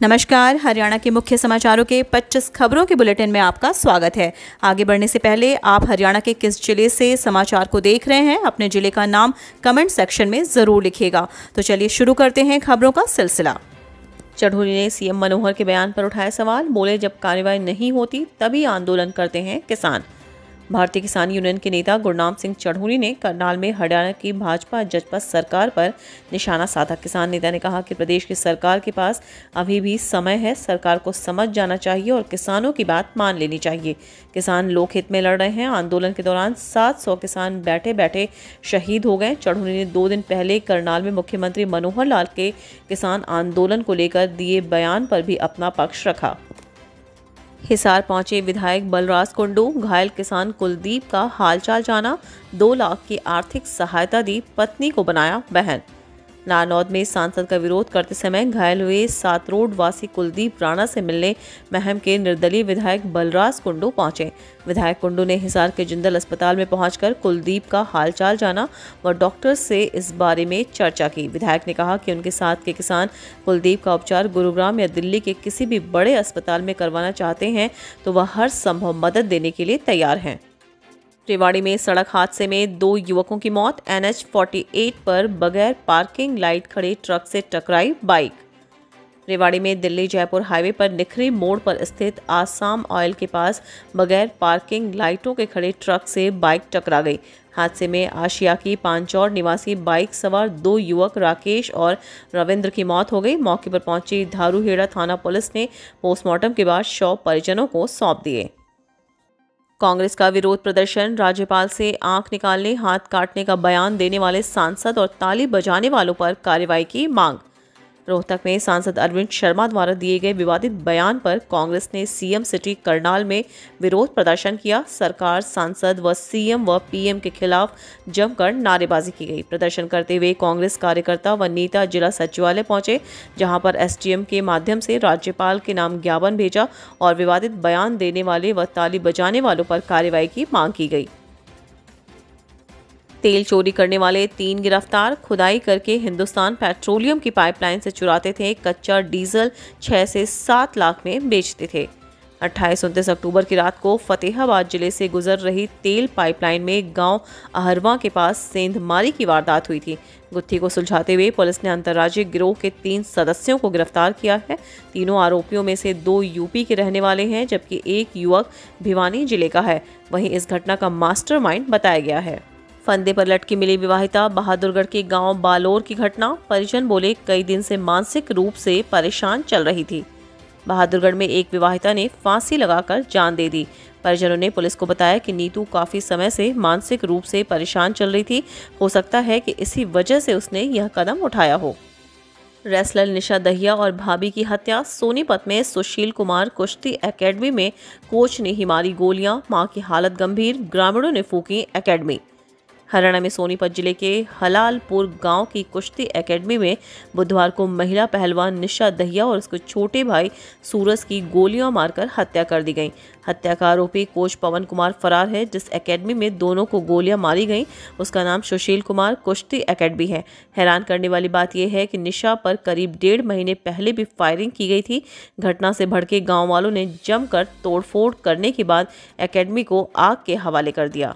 नमस्कार। हरियाणा के मुख्य समाचारों के 25 खबरों के बुलेटिन में आपका स्वागत है। आगे बढ़ने से पहले आप हरियाणा के किस जिले से समाचार को देख रहे हैं, अपने जिले का नाम कमेंट सेक्शन में जरूर लिखिएगा। तो चलिए शुरू करते हैं खबरों का सिलसिला। चढ़ूरी ने सीएम मनोहर के बयान पर उठाए सवाल, बोले जब कार्रवाई नहीं होती तभी आंदोलन करते हैं किसान। भारतीय किसान यूनियन के नेता गुरनाम सिंह चढ़ूरी ने करनाल में हरियाणा की भाजपा जजपा सरकार पर निशाना साधा। किसान नेता ने कहा कि प्रदेश की सरकार के पास अभी भी समय है, सरकार को समझ जाना चाहिए और किसानों की बात मान लेनी चाहिए। किसान लोकहित में लड़ रहे हैं। आंदोलन के दौरान 700 किसान बैठे बैठे शहीद हो गए। चढ़ूरी ने 2 दिन पहले करनाल में मुख्यमंत्री मनोहर लाल के किसान आंदोलन को लेकर दिए बयान पर भी अपना पक्ष रखा। हिसार पहुंचे विधायक बलराज कुंडू, घायल किसान कुलदीप का हालचाल जाना, 2 लाख की आर्थिक सहायता दी, पत्नी को बनाया बहन। नारनौद में सांसद का विरोध करते समय घायल हुए 7 रोड वासी कुलदीप राणा से मिलने महम के निर्दलीय विधायक बलराज कुंडू पहुंचे। विधायक कुंडू ने हिसार के जिंदल अस्पताल में पहुंचकर कुलदीप का हालचाल जाना व डॉक्टर से इस बारे में चर्चा की। विधायक ने कहा कि उनके साथ के किसान कुलदीप का उपचार गुरुग्राम या दिल्ली के किसी भी बड़े अस्पताल में करवाना चाहते हैं तो वह हर संभव मदद देने के लिए तैयार हैं। रेवाड़ी में सड़क हादसे में 2 युवकों की मौत। NH 48 पर बगैर पार्किंग लाइट खड़े ट्रक से टकराई बाइक। रेवाड़ी में दिल्ली जयपुर हाईवे पर निखरी मोड़ पर स्थित आसाम ऑयल के पास बगैर पार्किंग लाइटों के खड़े ट्रक से बाइक टकरा गई। हादसे में आशिया की पांचौर निवासी बाइक सवार 2 युवक राकेश और रविंद्र की मौत हो गई। मौके पर पहुंची धारूहेड़ा थाना पुलिस ने पोस्टमार्टम के बाद शव परिजनों को सौंप दिए। कांग्रेस का विरोध प्रदर्शन। राज्यपाल से आंख निकालने, हाथ काटने का बयान देने वाले सांसद और ताली बजाने वालों पर कार्रवाई की मांग। रोहतक में सांसद अरविंद शर्मा द्वारा दिए गए विवादित बयान पर कांग्रेस ने सीएम सिटी करनाल में विरोध प्रदर्शन किया। सरकार, सांसद व सीएम व पीएम के खिलाफ जमकर नारेबाजी की गई। प्रदर्शन करते हुए कांग्रेस कार्यकर्ता व नेता जिला सचिवालय पहुंचे, जहां पर एसडीएम के माध्यम से राज्यपाल के नाम ज्ञापन भेजा और विवादित बयान देने वाले व ताली बजाने वालों पर कार्रवाई की मांग की गई। तेल चोरी करने वाले 3 गिरफ्तार। खुदाई करके हिंदुस्तान पेट्रोलियम की पाइपलाइन से चुराते थे कच्चा डीजल, 6 से 7 लाख में बेचते थे। 28-29 अक्टूबर की रात को फतेहाबाद जिले से गुजर रही तेल पाइपलाइन में गांव अहरवा के पास सेंधमारी की वारदात हुई थी। गुत्थी को सुलझाते हुए पुलिस ने अंतर्राज्यीय गिरोह के 3 सदस्यों को गिरफ्तार किया है। तीनों आरोपियों में से 2 यूपी के रहने वाले हैं, जबकि एक युवक भिवानी जिले का है। वहीं इस घटना का मास्टरमाइंड बताया गया है। फंदे पर लटकी मिली विवाहिता। बहादुरगढ़ के गांव बालोर की घटना। परिजन बोले कई दिन से मानसिक रूप से परेशान चल रही थी। बहादुरगढ़ में एक विवाहिता ने फांसी लगाकर जान दे दी। परिजनों ने पुलिस को बताया कि नीतू काफी समय से मानसिक रूप से परेशान चल रही थी। हो सकता है कि इसी वजह से उसने यह कदम उठाया हो। रेसलर निशा दहिया और भाभी की हत्या। सोनीपत में सुशील कुमार कुश्ती एकेडमी में कोच ने ही मारी गोलियां, मां की हालत गंभीर, ग्रामीणों ने फूकी एकेडमी। हरियाणा में सोनीपत जिले के हलालपुर गांव की कुश्ती एकेडमी में बुधवार को महिला पहलवान निशा दहिया और उसके छोटे भाई सूरज की गोलियां मारकर हत्या कर दी गई। हत्या का आरोपी कोच पवन कुमार फरार है। जिस एकेडमी में दोनों को गोलियां मारी गईं उसका नाम सुशील कुमार कुश्ती एकेडमी है। हैरान करने वाली बात यह है कि निशा पर करीब 1.5 महीने पहले भी फायरिंग की गई थी। घटना से भड़के गाँव वालों ने जमकर तोड़फोड़ करने के बाद एकेडमी को आग के हवाले कर दिया।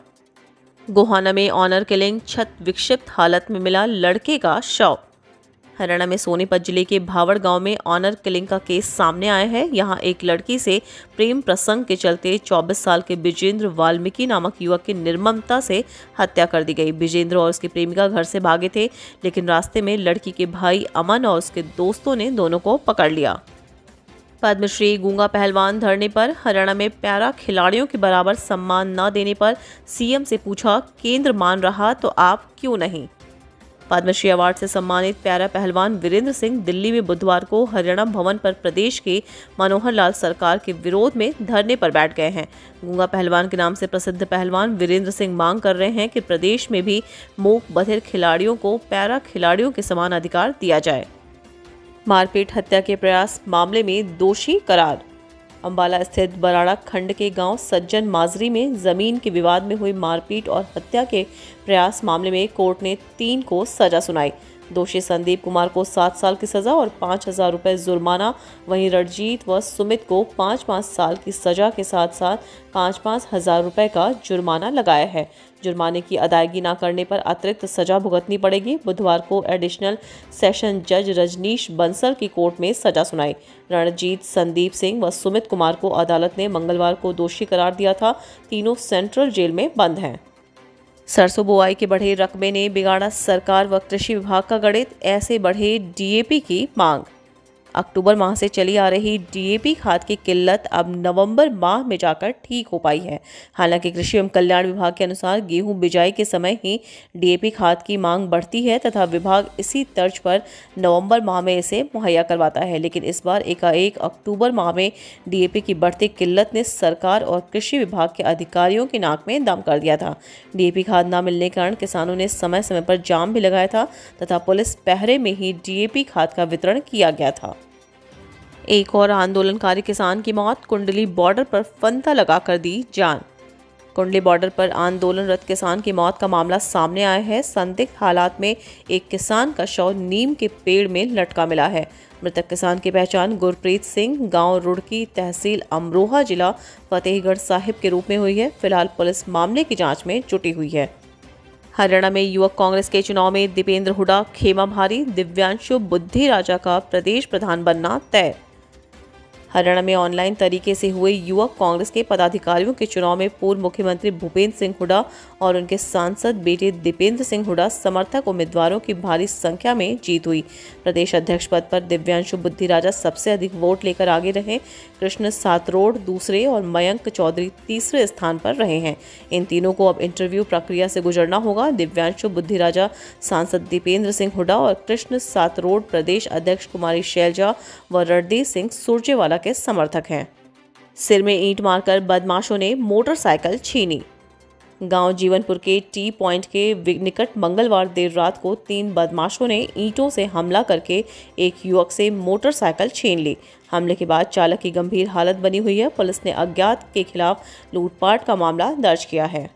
गोहाना में ऑनर किलिंग। छत विक्षिप्त हालत में मिला लड़के का शव। हरियाणा में सोनीपत जिले के भावड़ गांव में ऑनर किलिंग का केस सामने आया है। यहां एक लड़की से प्रेम प्रसंग के चलते 24 साल के विजेंद्र वाल्मीकि नामक युवक की निर्ममता से हत्या कर दी गई। विजेंद्र और उसकी प्रेमिका घर से भागे थे, लेकिन रास्ते में लड़की के भाई अमन और उसके दोस्तों ने दोनों को पकड़ लिया। पद्मश्री गूंगा पहलवान धरने पर। हरियाणा में पैरा खिलाड़ियों के बराबर सम्मान न देने पर सीएम से पूछा, केंद्र मान रहा तो आप क्यों नहीं। पद्मश्री अवार्ड से सम्मानित पैरा पहलवान वीरेंद्र सिंह दिल्ली में बुधवार को हरियाणा भवन पर प्रदेश के मनोहर लाल सरकार के विरोध में धरने पर बैठ गए हैं। गूंगा पहलवान के नाम से प्रसिद्ध पहलवान वीरेंद्र सिंह मांग कर रहे हैं कि प्रदेश में भी मूक बधिर खिलाड़ियों को पैरा खिलाड़ियों के समान अधिकार दिया जाए। मारपीट हत्या के प्रयास मामले में दोषी करार। अंबाला स्थित बराड़ा खंड के गांव सज्जन माजरी में जमीन के विवाद में हुई मारपीट और हत्या के प्रयास मामले में कोर्ट ने 3 को सजा सुनाई। दोषी संदीप कुमार को 7 साल की सजा और 5,000 रुपये जुर्माना, वहीं रणजीत व सुमित को 5-5 साल की सजा के साथ साथ 5-5 हज़ार रुपये का जुर्माना लगाया है। जुर्माने की अदायगी न करने पर अतिरिक्त सजा भुगतनी पड़ेगी। बुधवार को एडिशनल सेशन जज रजनीश बंसल की कोर्ट में सजा सुनाई। रणजीत, संदीप सिंह व सुमित कुमार को अदालत ने मंगलवार को दोषी करार दिया था। तीनों सेंट्रल जेल में बंद हैं। सरसों बुआई के बढ़े रकबे ने बिगाड़ा सरकार व कृषि विभाग का गणित, ऐसे बढ़े डीएपी की मांग। अक्टूबर माह से चली आ रही डीएपी खाद की किल्लत अब नवंबर माह में जाकर ठीक हो पाई है। हालांकि कृषि एवं कल्याण विभाग के अनुसार गेहूं बिजाई के समय ही डीएपी खाद की मांग बढ़ती है तथा विभाग इसी तर्ज पर नवंबर माह में इसे मुहैया करवाता है, लेकिन इस बार एकाएक अक्टूबर माह में डीएपी की बढ़ती किल्लत ने सरकार और कृषि विभाग के अधिकारियों की नाक में दम कर दिया था। डीएपी खाद न मिलने के कारण किसानों ने समय समय पर जाम भी लगाया था तथा पुलिस पहरे में ही डीएपी खाद का वितरण किया गया था। एक और आंदोलनकारी किसान की मौत, कुंडली बॉर्डर पर फंदा लगाकर दी जान। कुंडली बॉर्डर पर आंदोलनरत किसान की मौत का मामला सामने आया है। संदिग्ध हालात में एक किसान का शव नीम के पेड़ में लटका मिला है। मृतक किसान की पहचान गुरप्रीत सिंह, गांव रुड़की, तहसील अमरोहा, जिला फतेहगढ़ साहिब के रूप में हुई है। फिलहाल पुलिस मामले की जांच में जुटी हुई है। हरियाणा में युवक कांग्रेस के चुनाव में दीपेंद्र हुड्डा खेमा भारी, दिव्यांशु बुद्धि राजा का प्रदेश प्रधान बनना तय। हरियाणा में ऑनलाइन तरीके से हुए युवक कांग्रेस के पदाधिकारियों के चुनाव में पूर्व मुख्यमंत्री भूपेंद्र सिंह हुड्डा और उनके सांसद बेटे दीपेंद्र सिंह हुड्डा समर्थक उम्मीदवारों की भारी संख्या में जीत हुई। प्रदेश अध्यक्ष पद पर दिव्यांशु बुद्धि राजा सबसे अधिक वोट लेकर आगे रहे। कृष्ण सातरोड दूसरे और मयंक चौधरी तीसरे स्थान पर रहे हैं। इन तीनों को अब इंटरव्यू प्रक्रिया से गुजरना होगा। दिव्यांशु बुद्धि राजा, सांसद दीपेंद्र सिंह हुड्डा और कृष्ण सातरोड प्रदेश अध्यक्ष कुमारी शैलजा व रणदीप सिंह सुरजेवाला के समर्थक हैं। सिर में ईंट मारकर बदमाशों ने मोटरसाइकिल छीनी। गांव जीवनपुर के टी पॉइंट के निकट मंगलवार देर रात को 3 बदमाशों ने ईंटों से हमला करके एक युवक से मोटरसाइकिल छीन ली। हमले के बाद चालक की गंभीर हालत बनी हुई है। पुलिस ने अज्ञात के खिलाफ लूटपाट का मामला दर्ज किया है।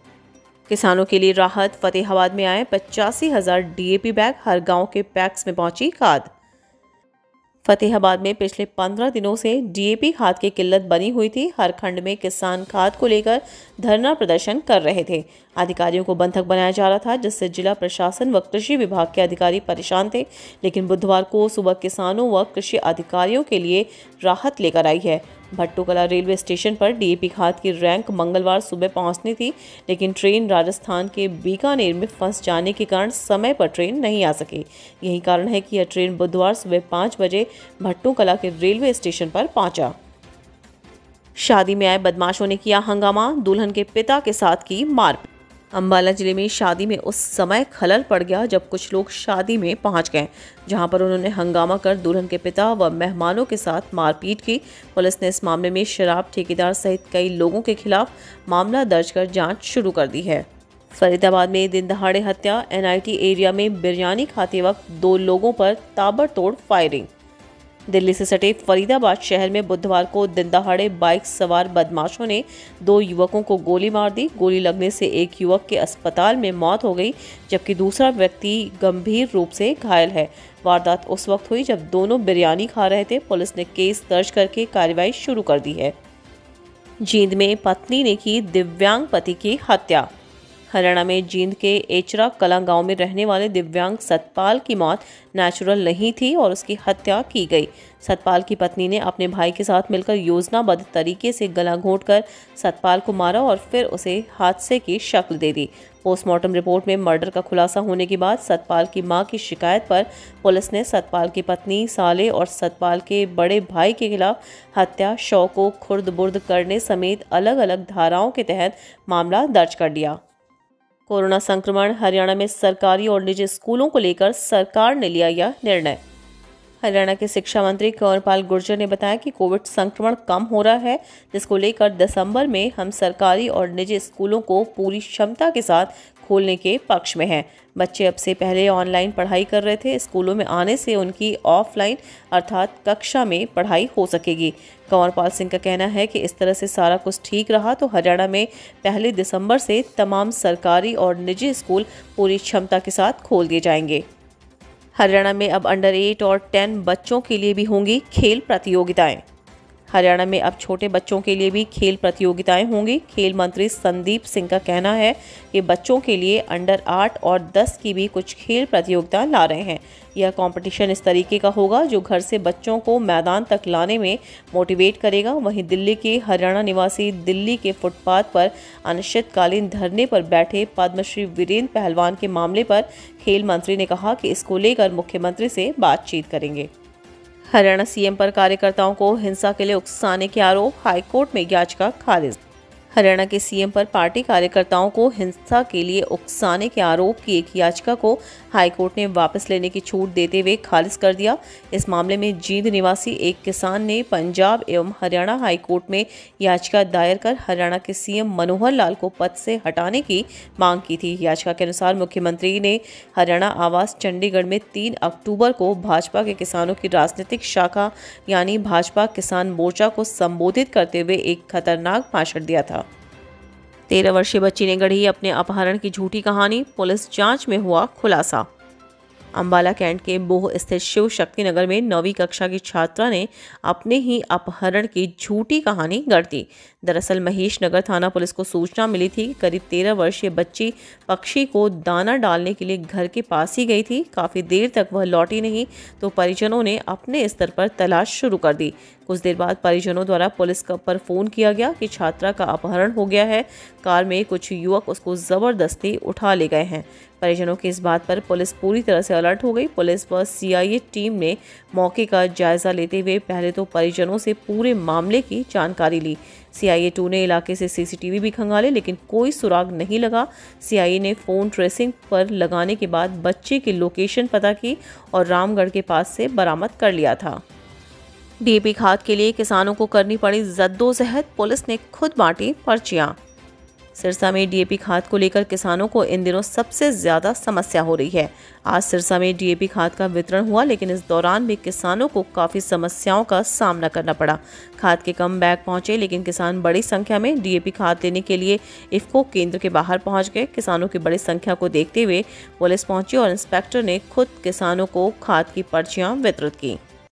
किसानों के लिए राहत, फतेहाबाद में आए 85,000 डीएपी बैग, हर गांव के पैक्स में पहुंची खाद। फतेहाबाद में पिछले 15 दिनों से डीएपी खाद की किल्लत बनी हुई थी। हर खंड में किसान खाद को लेकर धरना प्रदर्शन कर रहे थे। अधिकारियों को बंधक बनाया जा रहा था, जिससे जिला प्रशासन व कृषि विभाग के अधिकारी परेशान थे। लेकिन बुधवार को सुबह किसानों व कृषि अधिकारियों के लिए राहत लेकर आई है। भट्टूकला रेलवे स्टेशन पर डीएपी खाद की रैंक मंगलवार सुबह पहुंचनी थी, लेकिन ट्रेन राजस्थान के बीकानेर में फंस जाने के कारण समय पर ट्रेन नहीं आ सकी। यही कारण है कि यह ट्रेन बुधवार सुबह 5 बजे भट्टूकला के रेलवे स्टेशन पर पहुंचा। शादी में आए बदमाशों ने किया हंगामा, दुल्हन के पिता के साथ की मारपीट। अंबाला जिले में शादी में उस समय खलल पड़ गया जब कुछ लोग शादी में पहुंच गए, जहां पर उन्होंने हंगामा कर दुल्हन के पिता व मेहमानों के साथ मारपीट की। पुलिस ने इस मामले में शराब ठेकेदार सहित कई लोगों के खिलाफ मामला दर्ज कर जांच शुरू कर दी है। फरीदाबाद में दिन दहाड़े हत्या, एनआईटी एरिया में बिरयानी खाते वक्त 2 लोगों पर ताबड़तोड़ फायरिंग। दिल्ली से सटे फरीदाबाद शहर में बुधवार को दिन दहाड़े बाइक सवार बदमाशों ने 2 युवकों को गोली मार दी। गोली लगने से एक युवक के अस्पताल में मौत हो गई, जबकि दूसरा व्यक्ति गंभीर रूप से घायल है। वारदात उस वक्त हुई जब दोनों बिरयानी खा रहे थे। पुलिस ने केस दर्ज करके कार्रवाई शुरू कर दी है। जींद में पत्नी ने की दिव्यांग पति की हत्या। हरियाणा में जींद के एचरा कला गांव में रहने वाले दिव्यांग सतपाल की मौत नेचुरल नहीं थी और उसकी हत्या की गई। सतपाल की पत्नी ने अपने भाई के साथ मिलकर योजनाबद्ध तरीके से गला घोंटकर सतपाल को मारा और फिर उसे हादसे की शक्ल दे दी। पोस्टमार्टम रिपोर्ट में मर्डर का खुलासा होने के बाद सतपाल की मां की शिकायत पर पुलिस ने सतपाल की पत्नी, साले और सतपाल के बड़े भाई के खिलाफ हत्या, शव को खुर्द-बुर्द करने समेत अलग अलग धाराओं के तहत मामला दर्ज कर दिया। कोरोना संक्रमण, हरियाणा में सरकारी और निजी स्कूलों को लेकर सरकार ने लिया यह निर्णय। हरियाणा के शिक्षा मंत्री कंवरपाल गुर्जर ने बताया कि कोविड संक्रमण कम हो रहा है, जिसको लेकर दिसंबर में हम सरकारी और निजी स्कूलों को पूरी क्षमता के साथ खोलने के पक्ष में हैं। बच्चे अब से पहले ऑनलाइन पढ़ाई कर रहे थे। स्कूलों में आने से उनकी ऑफलाइन अर्थात कक्षा में पढ़ाई हो सकेगी। कंवरपाल सिंह का कहना है कि इस तरह से सारा कुछ ठीक रहा तो हरियाणा में 1 दिसंबर से तमाम सरकारी और निजी स्कूल पूरी क्षमता के साथ खोल दिए जाएंगे। हरियाणा में अब अंडर 8 और 10 बच्चों के लिए भी होंगी खेल प्रतियोगिताएं। हरियाणा में अब छोटे बच्चों के लिए भी खेल प्रतियोगिताएं होंगी। खेल मंत्री संदीप सिंह का कहना है कि बच्चों के लिए अंडर 8 और 10 की भी कुछ खेल प्रतियोगिताएं ला रहे हैं। यह कंपटीशन इस तरीके का होगा जो घर से बच्चों को मैदान तक लाने में मोटिवेट करेगा। वहीं दिल्ली के हरियाणा निवासी दिल्ली के फुटपाथ पर अनिश्चितकालीन धरने पर बैठे पद्मश्री वीरेंद्र पहलवान के मामले पर खेल मंत्री ने कहा कि इसको लेकर मुख्यमंत्री से बातचीत करेंगे। हरियाणा सीएम पर कार्यकर्ताओं को हिंसा के लिए उकसाने के आरोप, हाईकोर्ट में याचिका खारिज। हरियाणा के सीएम पर पार्टी कार्यकर्ताओं को हिंसा के लिए उकसाने के आरोप की एक याचिका को हाईकोर्ट ने वापस लेने की छूट देते हुए खारिज कर दिया। इस मामले में जींद निवासी एक किसान ने पंजाब एवं हरियाणा हाईकोर्ट में याचिका दायर कर हरियाणा के सीएम मनोहर लाल को पद से हटाने की मांग की थी। याचिका के अनुसार मुख्यमंत्री ने हरियाणा आवास चंडीगढ़ में 3 अक्टूबर को भाजपा के किसानों की राजनीतिक शाखा यानी भाजपा किसान मोर्चा को संबोधित करते हुए एक खतरनाक भाषण दिया था। 13 वर्षीय बच्ची ने गढ़ी अपने अपहरण की झूठी कहानी, पुलिस जांच में हुआ खुलासा। अंबाला कैंट के बोह स्थित शिव शक्ति नगर में 9वीं कक्षा की छात्रा ने अपने ही अपहरण की झूठी कहानी गढ़ दी। दरअसल महेश नगर थाना पुलिस को सूचना मिली थी कि करीब 13 वर्षीय बच्ची पक्षी को दाना डालने के लिए घर के पास ही गई थी। काफ़ी देर तक वह लौटी नहीं तो परिजनों ने अपने स्तर पर तलाश शुरू कर दी। कुछ देर बाद परिजनों द्वारा पुलिस पर फोन किया गया कि छात्रा का अपहरण हो गया है। कार में कुछ युवक उसको ज़बरदस्ती उठा ले गए हैं। परिजनों की इस बात पर पुलिस पूरी तरह से अलर्ट हो गई। पुलिस व सीआईए टीम ने मौके का जायजा लेते हुए पहले तो परिजनों से पूरे मामले की जानकारी ली। सीआईए 2 ने इलाके से सीसीटीवी भी खंगाले लेकिन कोई सुराग नहीं लगा। सीआईए ने फ़ोन ट्रेसिंग पर लगाने के बाद बच्चे की लोकेशन पता की और रामगढ़ के पास से बरामद कर लिया था। डीएपी खाद के लिए किसानों को करनी पड़ी जद्दोजहद, पुलिस ने खुद बांटी पर्चियां। सिरसा में डीएपी खाद को लेकर किसानों को इन दिनों सबसे ज़्यादा समस्या हो रही है। आज सिरसा में डीएपी खाद का वितरण हुआ लेकिन इस दौरान भी किसानों को काफ़ी समस्याओं का सामना करना पड़ा। खाद के कम बैग पहुंचे लेकिन किसान बड़ी संख्या में डीएपी खाद लेने के लिए इफ्को केंद्र के बाहर पहुंच गए। किसानों की बड़ी संख्या को देखते हुए पुलिस पहुंची और इंस्पेक्टर ने खुद किसानों को खाद की पर्चियाँ वितरित की।